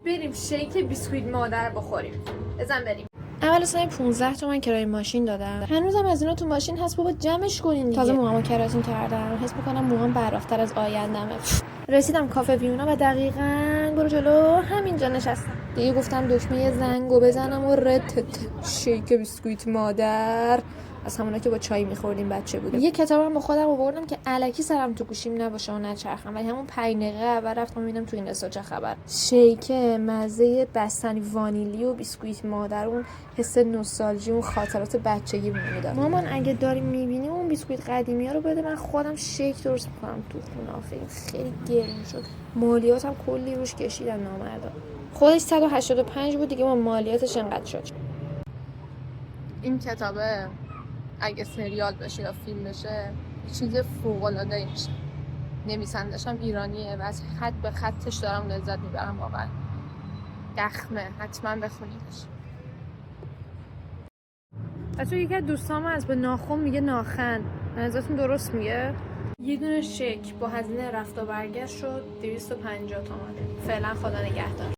بریم شیک بیسکویت مادر بخوریم. بزن بریم. اول اصلا 15 تومن کرایه ماشین دادم. هنوزم از اینا تو ماشین هست بابا، جمعش کنین دیگه. تازه موهامو کراتین کردم، حس می‌کنم موهام برافتر از آیندمه. رسیدم کافه ویونا و دقیقاً برو جلو همینجا نشستم. دیگه گفتم دکمه زنگو بزنم و شیک بیسکویت مادر از همونا که با چای می‌خوردیم بچه بودم. یه کتابم با خودم آوردم که الکی سرم تو گوشیم نباشه و نچرخم، ولی همون 5 دقیقه اول رفتم ببینم تو این اسا چه خبر. شیک مزه بستنی وانیلی و بیسکویت مادر، اون حس نوستالژی، اون خاطرات بچگی میاد. مامان اگه داری می‌بینی اون بیسکویت قدیمی‌ها رو بده، من خودم شیک درست می‌کنم تو خونه. خیلی گرون شد. مالیاتم کلی روش کشیدن نامردا. خودش 185 بود دیگه، با مالیاتش انقدر شد. این کتابه اگه سریال بشه یا فیلم بشه چیز فوق‌العاده‌ای میشه. نویسندش هم ایرانیه و از خط به خطش دارم لذت میبرم واقعا. دخمه، حتما بخونیدش. بچه یکی از دوستام از به ناخن میگه ناخن، ازتون درست میگه؟ یه دونه شیک با هزینه رفت و برگشت شد 250 تومن. فعلا خدا نگهدار.